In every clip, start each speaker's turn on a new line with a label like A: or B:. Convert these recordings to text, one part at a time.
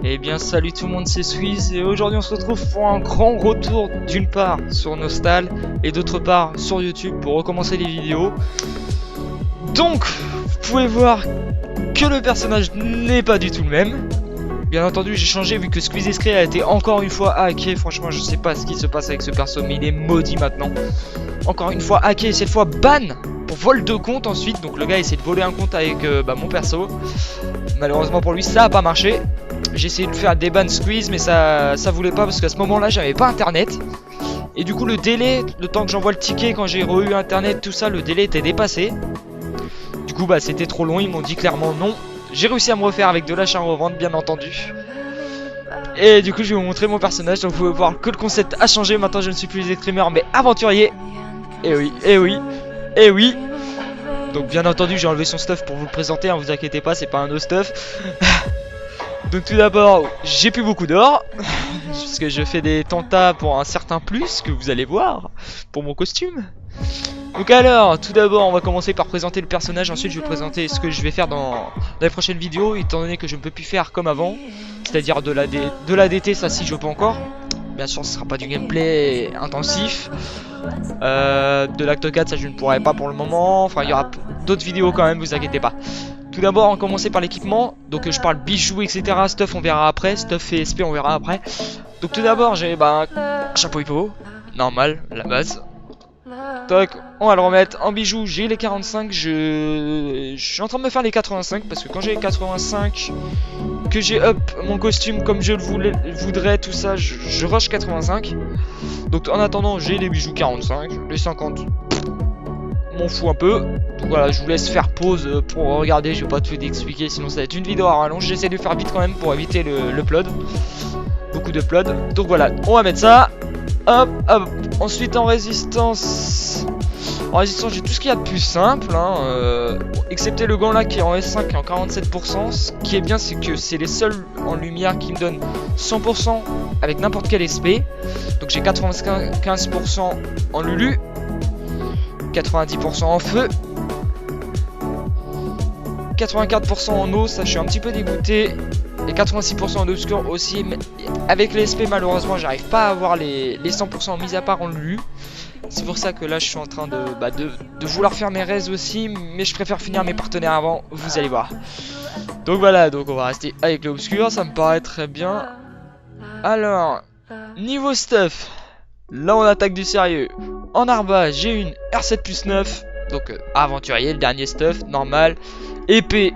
A: Eh bien salut tout le monde, c'est Squeeze et aujourd'hui on se retrouve pour un grand retour d'une part sur Nostal et d'autre part sur YouTube pour recommencer les vidéos. Donc vous pouvez voir que le personnage n'est pas du tout le même. Bien entendu j'ai changé vu que Squeeze Escrit a été encore une fois hacké. Franchement je sais pas ce qui se passe avec ce perso mais il est maudit maintenant. Encore une fois hacké et cette fois ban pour vol de compte ensuite. Donc le gars essaie de voler un compte avec mon perso. Malheureusement pour lui ça a pas marché. J'ai essayé de faire des bans Squeeze mais ça voulait pas parce qu'à ce moment là j'avais pas internet. Et du coup le délai, le temps que j'envoie le ticket quand j'ai eu internet tout ça, le délai était dépassé. Du coup bah c'était trop long, ils m'ont dit clairement non. J'ai réussi à me refaire avec de l'achat-revente bien entendu. Et du coup je vais vous montrer mon personnage. Donc vous pouvez voir que le concept a changé. Maintenant je ne suis plus streamer mais aventurier. Et oui, et oui, et oui. Donc bien entendu j'ai enlevé son stuff pour vous le présenter, hein, vous inquiétez pas, c'est pas un no stuff. Donc tout d'abord j'ai plus beaucoup d'or parce que je fais des tentats pour un certain plus que vous allez voir pour mon costume. Donc alors tout d'abord on va commencer par présenter le personnage. Ensuite je vais présenter ce que je vais faire dans les prochaines vidéos, étant donné que je ne peux plus faire comme avant, c'est-à-dire de l'ADT, ça si je peux encore. Bien sûr ce sera pas du gameplay intensif. De l'acte 4 ça je ne pourrai pas pour le moment. Enfin il y aura d'autres vidéos quand même, vous inquiétez pas. Tout d'abord on va commencer par l'équipement. Donc je parle bijoux etc, stuff on verra après, stuff et SP on verra après. Donc tout d'abord j'ai chapeau hippo, normal, la base. Toc, on va le remettre en bijoux, j'ai les 45, je suis en train de me faire les 85 parce que quand j'ai les 85, que j'ai up mon costume comme je le voudrais, tout ça, je rush 85. Donc en attendant j'ai les bijoux 45, les 50 m'en fous un peu. Donc voilà, je vous laisse faire pause pour regarder, je vais pas tout expliquer sinon ça va être une vidéo à rallonge. J'essaie de faire vite quand même pour éviter le plod, beaucoup de plod. Donc voilà, on va mettre ça. Hop, hop. Ensuite en résistance. En résistance j'ai tout ce qu'il y a de plus simple hein, excepté le gant là qui est en S5 et en 47%. Ce qui est bien c'est que c'est les seuls en lumière qui me donnent 100% avec n'importe quel SP. Donc j'ai 95% en Lulu, 90% en feu, 84% en eau, ça je suis un petit peu dégoûté. Et 86% en obscur aussi, mais avec les SP malheureusement j'arrive pas à avoir les 100% mis à part en Lulu. C'est pour ça que là je suis en train de vouloir faire mes raids aussi, mais je préfère finir mes partenaires avant, vous allez voir. Donc voilà, donc on va rester avec l'obscur, ça me paraît très bien. Alors, niveau stuff, là on attaque du sérieux. En arba j'ai une R7+9, donc aventurier, le dernier stuff, normal. Épée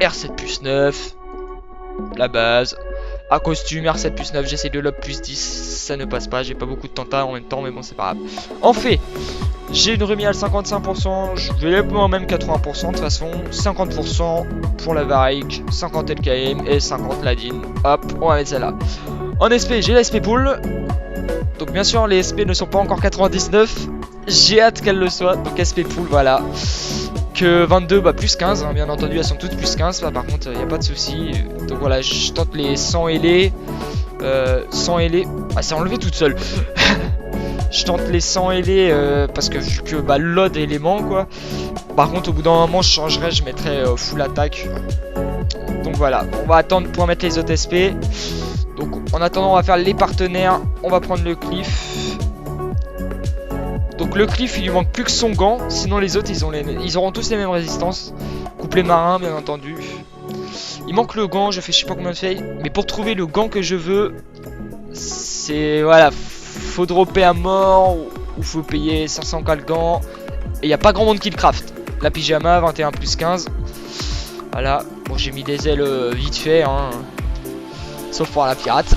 A: R7+9. La base, à costume R7+9, j'essaie de l'up +10, ça ne passe pas, j'ai pas beaucoup de tentats en même temps mais bon c'est pas grave. En fait, j'ai une remise à 55%, je vais même 80% de toute façon, 50% pour la Varric, 50 LKM et 50 Ladin, hop, on va mettre celle-là. En SP, j'ai la SP pool, donc bien sûr les SP ne sont pas encore 99, j'ai hâte qu'elles le soient, donc SP pool voilà. Que 22 plus 15 hein, bien entendu elles sont toutes plus 15 là, par contre il n'y a pas de souci. Donc voilà je tente les 100 et les 100 et les ah c'est enlevé toute seule. Je tente les 100 et les parce que vu que l'ode élément quoi. Par contre au bout d'un moment je changerai, je mettrai full attaque. Donc voilà on va attendre pour mettre les autres SP. Donc en attendant on va faire les partenaires, on va prendre le cliff. Donc le cliff il lui manque plus que son gant, sinon les autres ils auront tous les mêmes résistances. Couplet marin bien entendu. Il manque le gant, je fais je sais pas combien de failles. Mais pour trouver le gant que je veux, c'est voilà, faut dropper à mort ou faut payer 500k le gant. Et il n'y a pas grand monde qui le craft. La pyjama 21 plus 15. Voilà, bon j'ai mis des ailes vite fait hein. Sauf pour la pirate.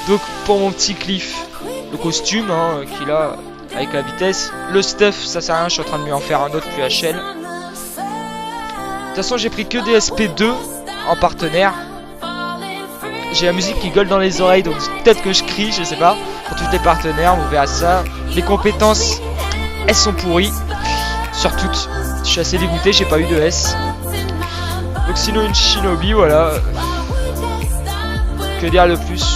A: Donc pour mon petit cliff, le costume hein, qu'il a avec la vitesse, le stuff ça sert à rien, je suis en train de lui en faire un autre plus HL. De toute façon j'ai pris que des SP2 en partenaire. J'ai la musique qui gueule dans les oreilles donc peut-être que je crie, je sais pas. Pour tous les partenaires, vous verrez ça. Les compétences elles sont pourries. Sur toutes, je suis assez dégoûté, j'ai pas eu de S. Donc sinon une shinobi voilà. Que dire le plus?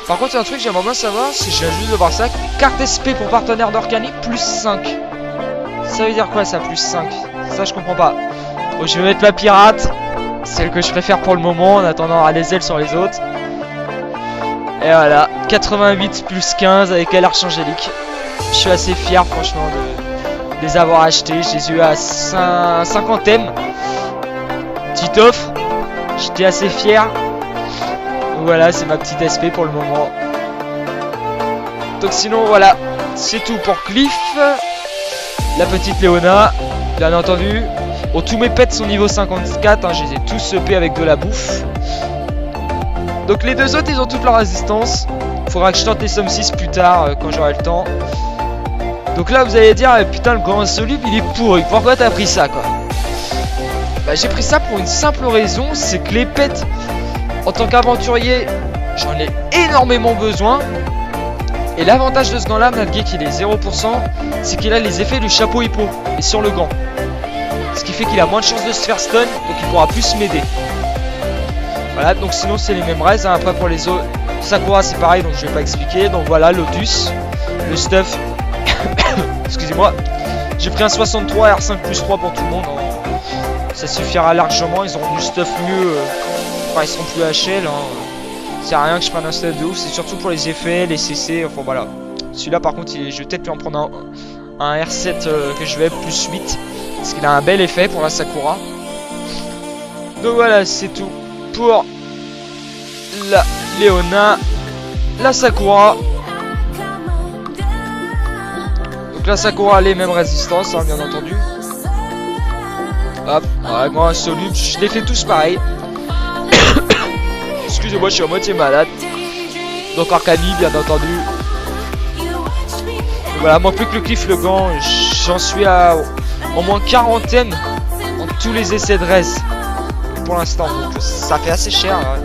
A: Par contre, il y a un truc que j'aimerais bien savoir, si je viens juste de voir ça. Carte SP pour partenaire d'Organic, plus 5. Ça veut dire quoi ça, plus 5? Ça, je comprends pas. Bon, je vais mettre la pirate. celle que je préfère pour le moment en attendant à les ailes sur les autres. Et voilà, 88 plus 15 avec l'arc-angélique. Je suis assez fier franchement de les avoir achetés. Je les ai eu à 50ème. Petite offre. J'étais assez fier. Donc voilà, c'est ma petite SP pour le moment. Donc sinon voilà, c'est tout pour Cliff. La petite Léona, bien entendu. Bon, tous mes pets sont niveau 54, hein, je les ai tous EP avec de la bouffe. Donc les deux autres, ils ont toute leur résistance. Faudra que je tente les Somme 6 plus tard, quand j'aurai le temps. Donc là, vous allez dire, putain, le grand insoluble, il est pourri. Pourquoi t'as pris ça, quoi? Bah, j'ai pris ça pour une simple raison, c'est que les pets, en tant qu'aventurier, j'en ai énormément besoin. Et l'avantage de ce gant là, malgré qu'il est 0%, c'est qu'il a les effets du chapeau hippo et sur le gant. Ce qui fait qu'il a moins de chances de se faire stun, donc il pourra plus m'aider. Voilà, donc sinon c'est les mêmes raids, hein. Après pour les autres, Sakura c'est pareil, donc je vais pas expliquer. Donc voilà, Lotus, le stuff, excusez-moi. J'ai pris un 63 R5 plus 3 pour tout le monde, hein. Ça suffira largement, ils auront du stuff mieux, enfin ils seront plus HL, hein. C'est rien que je prenne un stuff de ouf, c'est surtout pour les effets, les CC, enfin voilà. Celui-là par contre, je vais peut-être lui en prendre un R7 que je vais plus 8. Parce qu'il a un bel effet pour la Sakura. Donc voilà, c'est tout pour la Léona, la Sakura. Donc la Sakura a les mêmes résistances, hein, bien entendu. Hop, ouais, moi insoluble, je les fais tous pareil. Excusez-moi, je suis à moitié malade. Donc Arcani, bien entendu. Donc voilà, moi plus que le Cliff le gant, j'en suis à au moins 40ème en tous les essais de res pour l'instant, donc ça fait assez cher, hein.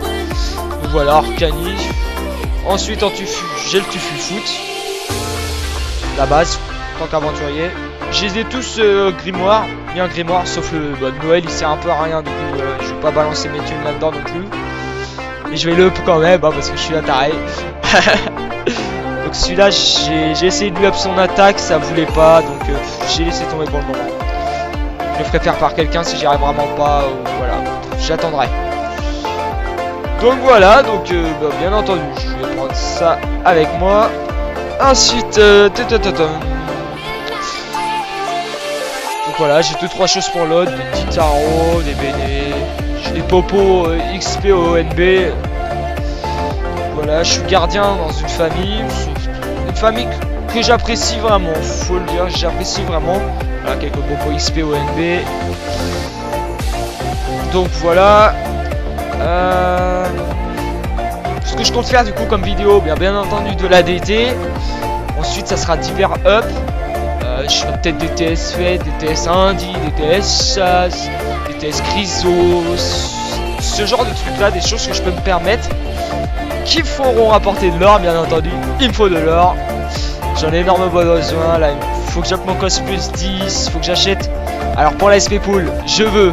A: Donc voilà, Arcani. Ensuite en tufu, j'ai le tufu foot, la base en tant qu'aventurier. Je les ai tous grimoire, bien grimoire, sauf le de Noël, il sert un peu à rien, du coup je vais pas balancer mes thunes là-dedans non plus. Mais je vais le up quand même, hein, parce que je suis un taré. Donc celui-là, j'ai essayé de lui up son attaque, ça voulait pas, donc j'ai laissé tomber pour le moment. Je le ferai faire par quelqu'un si j'y arrive vraiment pas, voilà, j'attendrai. Donc voilà, donc bien entendu, je vais prendre ça avec moi. Ensuite, donc voilà, j'ai 2-3 choses pour l'autre, des petits tarots, des BD, j'ai des popos XP au NB. Voilà, je suis gardien dans une famille que j'apprécie vraiment, faut le dire, j'apprécie vraiment. Voilà, quelques popos XP au NB. Donc voilà. Ce que je compte faire du coup comme vidéo, bien entendu de la DT. Ensuite ça sera divers up. Je ferai peut-être des TS fêtes, des TS Indie, des TS chasse, des TS Chrysos, ce genre de trucs là, des choses que je peux me permettre, qui me feront rapporter de l'or, bien entendu. Il me faut de l'or, j'en ai énormément besoin là. Il faut que j'appe mon cos plus 10, faut que j'achète. Alors pour la SP Pool, je veux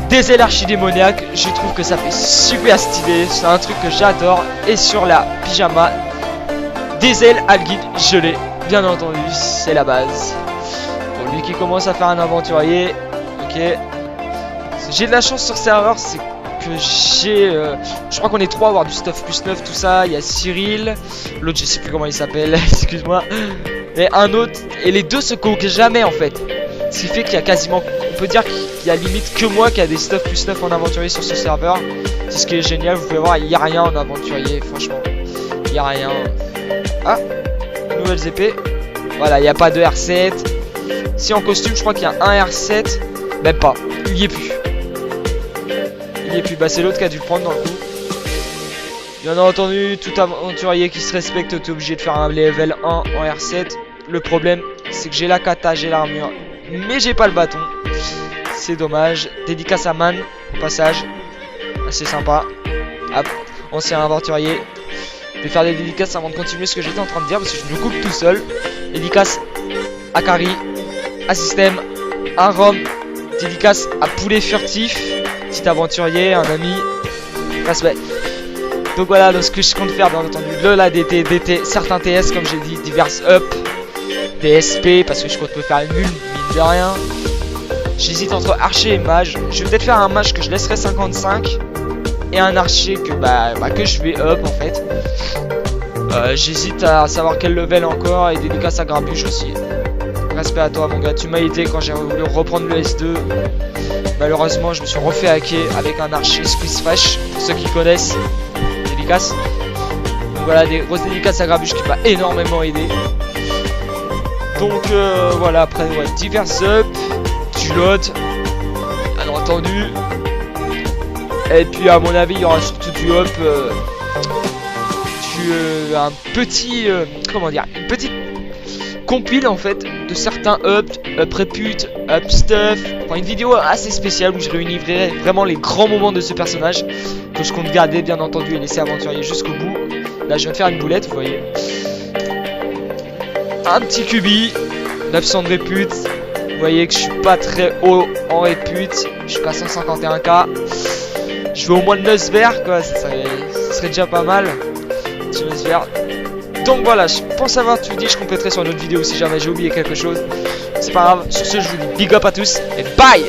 A: des ailes archidémoniaques, je trouve que ça fait super stylé, c'est un truc que j'adore. Et sur la pyjama, des ailes Algid, je l'ai, bien entendu, c'est la base. Pour lui qui commence à faire un aventurier, ok. J'ai de la chance sur serveur, c'est que j'ai... je crois qu'on est 3 à avoir du stuff plus 9, tout ça. Il y a Cyril, l'autre je sais plus comment il s'appelle, excuse-moi. Mais un autre, et les deux se coquent jamais en fait. Ce qui fait qu'il y a quasiment, on peut dire qu'il y a limite que moi qui a des stuff plus 9 en aventurier sur ce serveur. C'est ce qui est génial, vous pouvez voir, il n'y a rien en aventurier, franchement. Il n'y a rien. Ah, nouvelles épées. Voilà, il n'y a pas de R7. Si en costume, je crois qu'il y a un R7. Même pas, il n'y est plus. Il n'y est plus, bah c'est l'autre qui a dû le prendre dans le coup. Bien entendu, tout aventurier qui se respecte est obligé de faire un level 1 en R7. Le problème, c'est que j'ai la kata, j'ai l'armure, mais j'ai pas le bâton. C'est dommage. Dédicace à Man, au passage. Assez sympa. Hop, ancien aventurier. Je vais faire des dédicaces avant de continuer ce que j'étais en train de dire parce que je me coupe tout seul. Dédicace à Kari, à Système, à Rome. Dédicace à Poulet Furtif, petit aventurier, un ami. Respect. Donc voilà, donc ce que je compte faire, bien entendu, la DT, certains TS comme j'ai dit, divers up, des SP parce que je compte me faire une mule, mine de rien. J'hésite entre archer et mage. Je vais peut-être faire un mage que je laisserai 55 et un archer que je vais up en fait. J'hésite à savoir quel level encore et dédicace à Grabuche aussi. Respect à toi mon gars, tu m'as aidé quand j'ai voulu reprendre le S2. Malheureusement je me suis refait hacker avec un archer Squeeze Fresh, pour ceux qui connaissent. Dédicace. Donc voilà, des grosses dédicaces à Grabuche qui m'a énormément aidé. Donc voilà, après ouais, divers up, du lot, bien entendu. Et puis à mon avis il y aura surtout du up, un petit, comment dire, une petite compile en fait de certains up répute, up stuff. Enfin une vidéo assez spéciale où je réunirai vraiment les grands moments de ce personnage que je compte garder bien entendu et laisser aventurier jusqu'au bout. Là je viens de faire une boulette, vous voyez. Un petit cubi, 900 de répute. Vous voyez que je suis pas très haut en répute. Je suis pas 151k. Je veux au moins 9 verts quoi, ça serait déjà pas mal. Petit 9 verts. Donc voilà, je pense avoir tout dit. Je compléterai sur une autre vidéo si jamais j'ai oublié quelque chose. C'est pas grave. Sur ce, je vous dis big up à tous et bye.